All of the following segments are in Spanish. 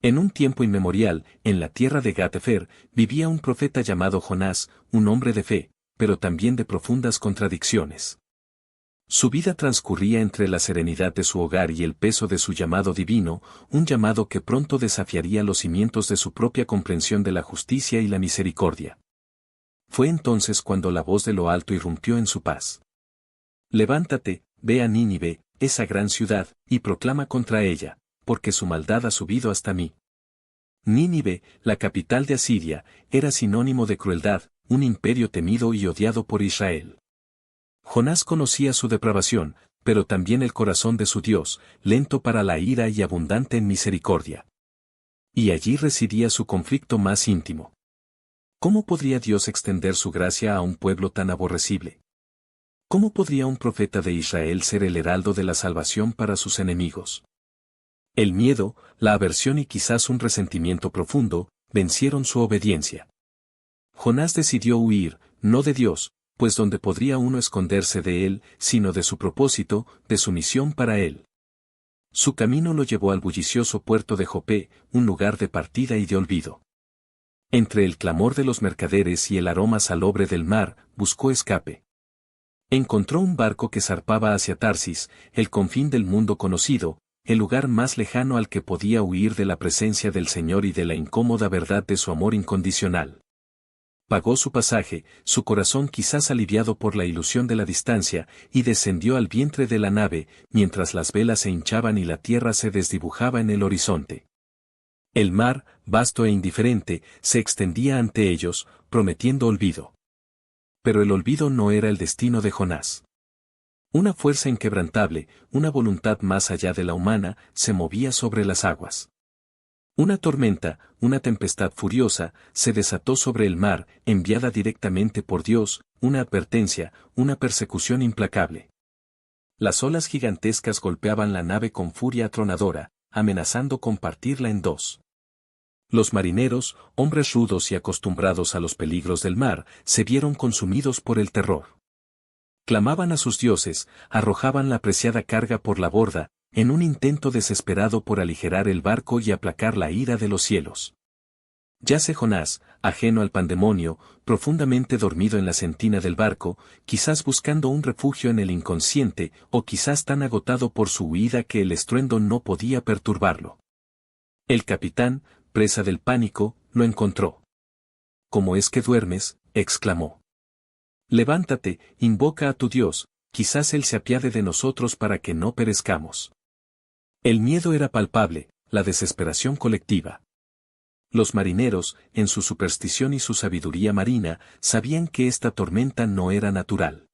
En un tiempo inmemorial, en la tierra de Gat-Hefer, vivía un profeta llamado Jonás, un hombre de fe, pero también de profundas contradicciones. Su vida transcurría entre la serenidad de su hogar y el peso de su llamado divino, un llamado que pronto desafiaría los cimientos de su propia comprensión de la justicia y la misericordia. Fue entonces cuando la voz de lo alto irrumpió en su paz. Levántate, ve a Nínive, esa gran ciudad, y proclama contra ella, porque su maldad ha subido hasta mí. Nínive, la capital de Asiria, era sinónimo de crueldad, un imperio temido y odiado por Israel. Jonás conocía su depravación, pero también el corazón de su Dios, lento para la ira y abundante en misericordia. Y allí residía su conflicto más íntimo. ¿Cómo podría Dios extender su gracia a un pueblo tan aborrecible? ¿Cómo podría un profeta de Israel ser el heraldo de la salvación para sus enemigos? El miedo, la aversión y quizás un resentimiento profundo, vencieron su obediencia. Jonás decidió huir, no de Dios, pues donde podría uno esconderse de él, sino de su propósito, de su misión para él. Su camino lo llevó al bullicioso puerto de Jope, un lugar de partida y de olvido. Entre el clamor de los mercaderes y el aroma salobre del mar, buscó escape. Encontró un barco que zarpaba hacia Tarsis, el confín del mundo conocido, el lugar más lejano al que podía huir de la presencia del Señor y de la incómoda verdad de su amor incondicional. Pagó su pasaje, su corazón quizás aliviado por la ilusión de la distancia, y descendió al vientre de la nave, mientras las velas se hinchaban y la tierra se desdibujaba en el horizonte. El mar, vasto e indiferente, se extendía ante ellos, prometiendo olvido. Pero el olvido no era el destino de Jonás. Una fuerza inquebrantable, una voluntad más allá de la humana, se movía sobre las aguas. Una tormenta, una tempestad furiosa, se desató sobre el mar, enviada directamente por Dios, una advertencia, una persecución implacable. Las olas gigantescas golpeaban la nave con furia atronadora, amenazando con partirla en dos. Los marineros, hombres rudos y acostumbrados a los peligros del mar, se vieron consumidos por el terror. Clamaban a sus dioses, arrojaban la preciada carga por la borda, en un intento desesperado por aligerar el barco y aplacar la ira de los cielos. Yace Jonás, ajeno al pandemonio, profundamente dormido en la sentina del barco, quizás buscando un refugio en el inconsciente, o quizás tan agotado por su huida que el estruendo no podía perturbarlo. El capitán, presa del pánico, lo encontró. ¿Cómo es que duermes?, exclamó. Levántate, invoca a tu Dios, quizás Él se apiade de nosotros para que no perezcamos. El miedo era palpable, la desesperación colectiva. Los marineros, en su superstición y su sabiduría marina, sabían que esta tormenta no era natural.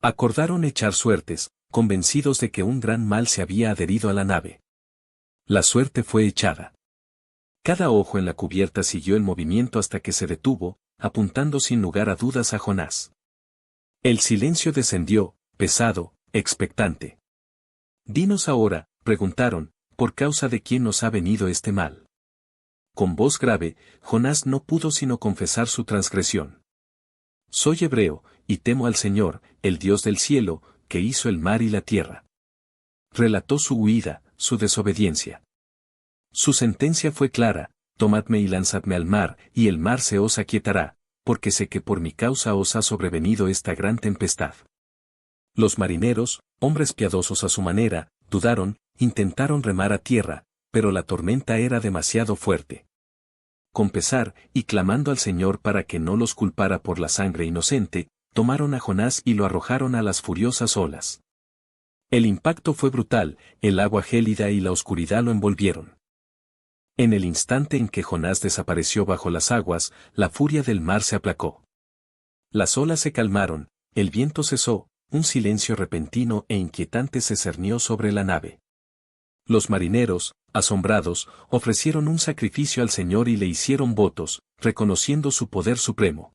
Acordaron echar suertes, convencidos de que un gran mal se había adherido a la nave. La suerte fue echada. Cada ojo en la cubierta siguió el movimiento hasta que se detuvo, apuntando sin lugar a dudas a Jonás. El silencio descendió, pesado, expectante. Dinos ahora, preguntaron, ¿por causa de quién nos ha venido este mal? Con voz grave, Jonás no pudo sino confesar su transgresión. Soy hebreo, y temo al Señor, el Dios del cielo, que hizo el mar y la tierra. Relató su huida, su desobediencia. Su sentencia fue clara: tomadme y lanzadme al mar, y el mar se os aquietará, porque sé que por mi causa os ha sobrevenido esta gran tempestad. Los marineros, hombres piadosos a su manera, dudaron, intentaron remar a tierra, pero la tormenta era demasiado fuerte. Con pesar, y clamando al Señor para que no los culpara por la sangre inocente, tomaron a Jonás y lo arrojaron a las furiosas olas. El impacto fue brutal, el agua gélida y la oscuridad lo envolvieron. En el instante en que Jonás desapareció bajo las aguas, la furia del mar se aplacó. Las olas se calmaron, el viento cesó, un silencio repentino e inquietante se cernió sobre la nave. Los marineros, asombrados, ofrecieron un sacrificio al Señor y le hicieron votos, reconociendo su poder supremo.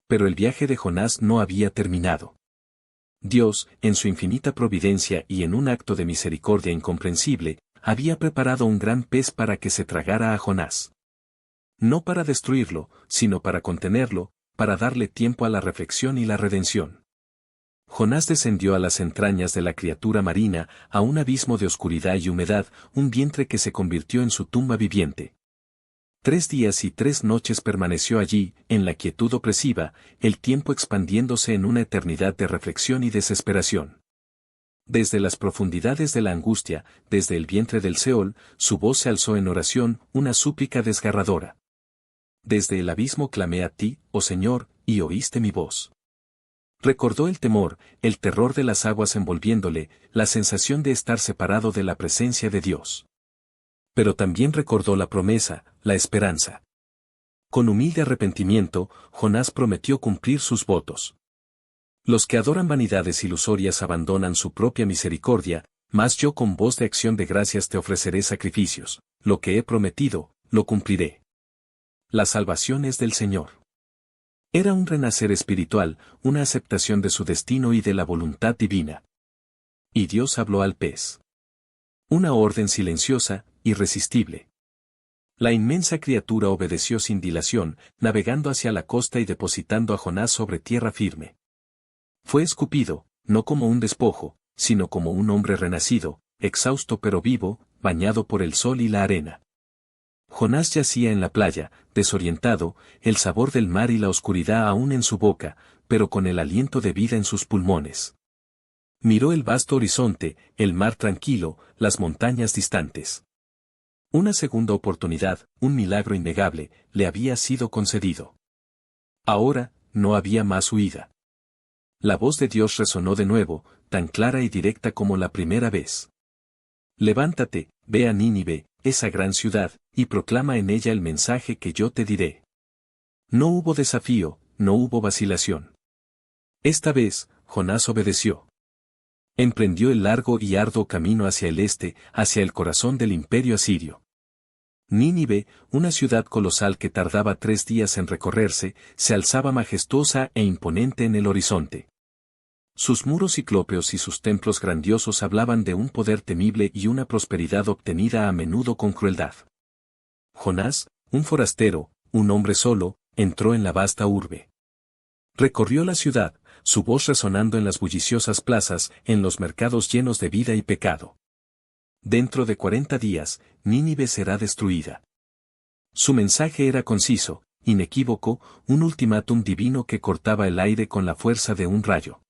Pero el viaje de Jonás no había terminado. Dios, en su infinita providencia y en un acto de misericordia incomprensible, había preparado un gran pez para que se tragara a Jonás. No para destruirlo, sino para contenerlo, para darle tiempo a la reflexión y la redención. Jonás descendió a las entrañas de la criatura marina, a un abismo de oscuridad y humedad, un vientre que se convirtió en su tumba viviente. 3 días y 3 noches permaneció allí, en la quietud opresiva, el tiempo expandiéndose en una eternidad de reflexión y desesperación. Desde las profundidades de la angustia, desde el vientre del Seol, su voz se alzó en oración, una súplica desgarradora. Desde el abismo clamé a ti, oh Señor, y oíste mi voz. Recordó el temor, el terror de las aguas envolviéndole, la sensación de estar separado de la presencia de Dios. Pero también recordó la promesa, la esperanza. Con humilde arrepentimiento, Jonás prometió cumplir sus votos. Los que adoran vanidades ilusorias abandonan su propia misericordia, mas yo con voz de acción de gracias te ofreceré sacrificios, lo que he prometido, lo cumpliré. La salvación es del Señor. Era un renacer espiritual, una aceptación de su destino y de la voluntad divina. Y Dios habló al pez. Una orden silenciosa, irresistible. La inmensa criatura obedeció sin dilación, navegando hacia la costa y depositando a Jonás sobre tierra firme. Fue escupido, no como un despojo, sino como un hombre renacido, exhausto pero vivo, bañado por el sol y la arena. Jonás yacía en la playa, desorientado, el sabor del mar y la oscuridad aún en su boca, pero con el aliento de vida en sus pulmones. Miró el vasto horizonte, el mar tranquilo, las montañas distantes. Una segunda oportunidad, un milagro innegable, le había sido concedido. Ahora, no había más huida. La voz de Dios resonó de nuevo, tan clara y directa como la primera vez. Levántate, ve a Nínive, esa gran ciudad, y proclama en ella el mensaje que yo te diré. No hubo desafío, no hubo vacilación. Esta vez, Jonás obedeció. Emprendió el largo y arduo camino hacia el este, hacia el corazón del imperio asirio. Nínive, una ciudad colosal que tardaba 3 días en recorrerse, se alzaba majestuosa e imponente en el horizonte. Sus muros ciclópeos y sus templos grandiosos hablaban de un poder temible y una prosperidad obtenida a menudo con crueldad. Jonás, un forastero, un hombre solo, entró en la vasta urbe. Recorrió la ciudad, su voz resonando en las bulliciosas plazas, en los mercados llenos de vida y pecado. Dentro de 40 días, Nínive será destruida. Su mensaje era conciso, inequívoco, un ultimátum divino que cortaba el aire con la fuerza de un rayo.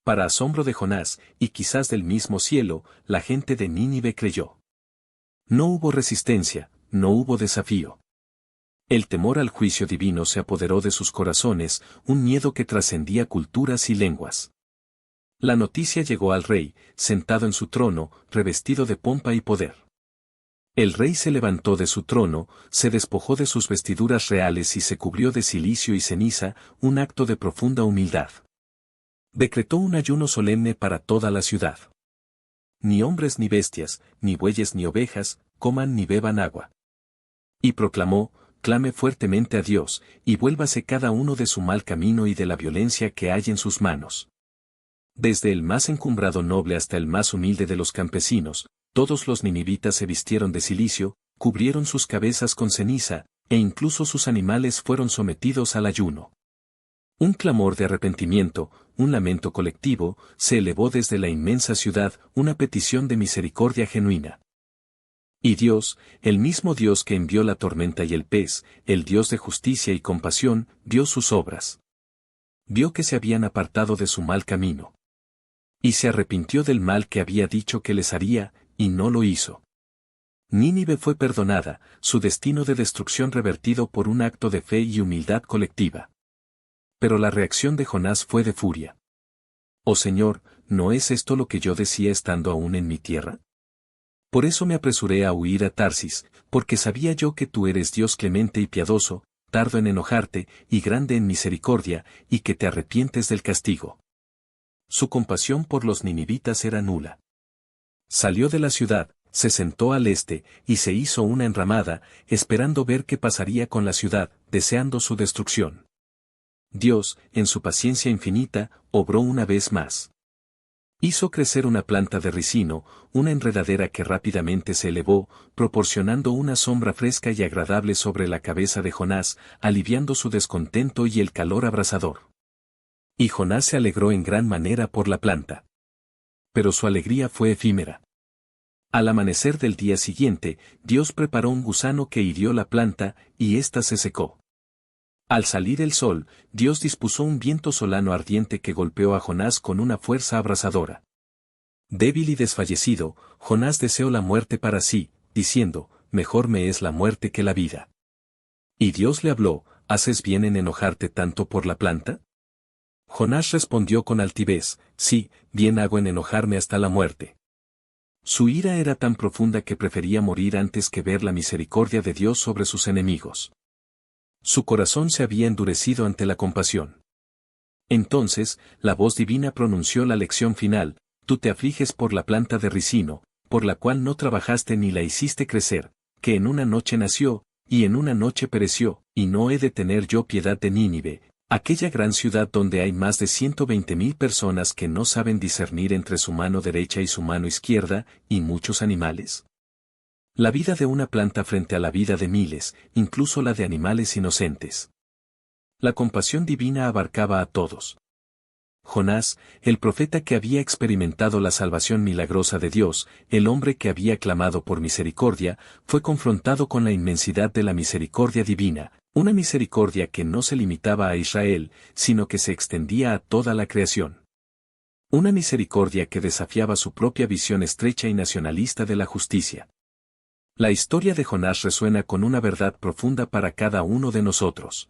Para asombro de Jonás, y quizás del mismo cielo, la gente de Nínive creyó. No hubo resistencia, no hubo desafío. El temor al juicio divino se apoderó de sus corazones, un miedo que trascendía culturas y lenguas. La noticia llegó al rey, sentado en su trono, revestido de pompa y poder. El rey se levantó de su trono, se despojó de sus vestiduras reales y se cubrió de cilicio y ceniza, un acto de profunda humildad. Decretó un ayuno solemne para toda la ciudad. Ni hombres ni bestias, ni bueyes ni ovejas, coman ni beban agua. Y proclamó, clame fuertemente a Dios, y vuélvase cada uno de su mal camino y de la violencia que hay en sus manos. Desde el más encumbrado noble hasta el más humilde de los campesinos, todos los ninivitas se vistieron de cilicio, cubrieron sus cabezas con ceniza, e incluso sus animales fueron sometidos al ayuno. Un clamor de arrepentimiento, un lamento colectivo, se elevó desde la inmensa ciudad, una petición de misericordia genuina. Y Dios, el mismo Dios que envió la tormenta y el pez, el Dios de justicia y compasión, vio sus obras. Vio que se habían apartado de su mal camino. Y se arrepintió del mal que había dicho que les haría, y no lo hizo. Nínive fue perdonada, su destino de destrucción revertido por un acto de fe y humildad colectiva. Pero la reacción de Jonás fue de furia. «Oh Señor, ¿no es esto lo que yo decía estando aún en mi tierra? Por eso me apresuré a huir a Tarsis, porque sabía yo que tú eres Dios clemente y piadoso, tardo en enojarte, y grande en misericordia, y que te arrepientes del castigo». Su compasión por los ninivitas era nula. Salió de la ciudad, se sentó al este, y se hizo una enramada, esperando ver qué pasaría con la ciudad, deseando su destrucción. Dios, en su paciencia infinita, obró una vez más. Hizo crecer una planta de ricino, una enredadera que rápidamente se elevó, proporcionando una sombra fresca y agradable sobre la cabeza de Jonás, aliviando su descontento y el calor abrasador. Y Jonás se alegró en gran manera por la planta. Pero su alegría fue efímera. Al amanecer del día siguiente, Dios preparó un gusano que hirió la planta, y ésta se secó. Al salir el sol, Dios dispuso un viento solano ardiente que golpeó a Jonás con una fuerza abrasadora. Débil y desfallecido, Jonás deseó la muerte para sí, diciendo, mejor me es la muerte que la vida. Y Dios le habló, ¿haces bien en enojarte tanto por la planta? Jonás respondió con altivez, sí, bien hago en enojarme hasta la muerte. Su ira era tan profunda que prefería morir antes que ver la misericordia de Dios sobre sus enemigos. Su corazón se había endurecido ante la compasión. Entonces, la voz divina pronunció la lección final, tú te afliges por la planta de ricino, por la cual no trabajaste ni la hiciste crecer, que en una noche nació, y en una noche pereció, y no he de tener yo piedad de Nínive, aquella gran ciudad donde hay más de 120,000 personas que no saben discernir entre su mano derecha y su mano izquierda, y muchos animales. La vida de una planta frente a la vida de miles, incluso la de animales inocentes. La compasión divina abarcaba a todos. Jonás, el profeta que había experimentado la salvación milagrosa de Dios, el hombre que había clamado por misericordia, fue confrontado con la inmensidad de la misericordia divina, una misericordia que no se limitaba a Israel, sino que se extendía a toda la creación. Una misericordia que desafiaba su propia visión estrecha y nacionalista de la justicia. La historia de Jonás resuena con una verdad profunda para cada uno de nosotros.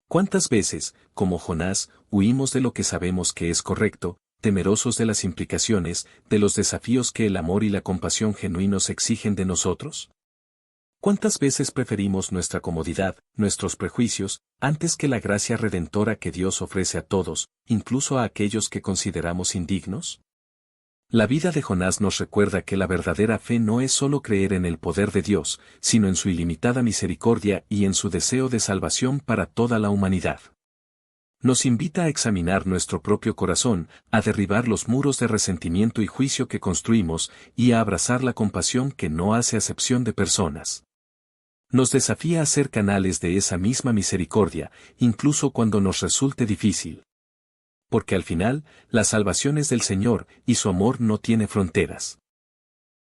¿Cuántas veces, como Jonás, huimos de lo que sabemos que es correcto, temerosos de las implicaciones, de los desafíos que el amor y la compasión genuinos exigen de nosotros? ¿Cuántas veces preferimos nuestra comodidad, nuestros prejuicios, antes que la gracia redentora que Dios ofrece a todos, incluso a aquellos que consideramos indignos? La vida de Jonás nos recuerda que la verdadera fe no es solo creer en el poder de Dios, sino en su ilimitada misericordia y en su deseo de salvación para toda la humanidad. Nos invita a examinar nuestro propio corazón, a derribar los muros de resentimiento y juicio que construimos, y a abrazar la compasión que no hace acepción de personas. Nos desafía a ser canales de esa misma misericordia, incluso cuando nos resulte difícil. Porque al final, la salvación es del Señor, y su amor no tiene fronteras.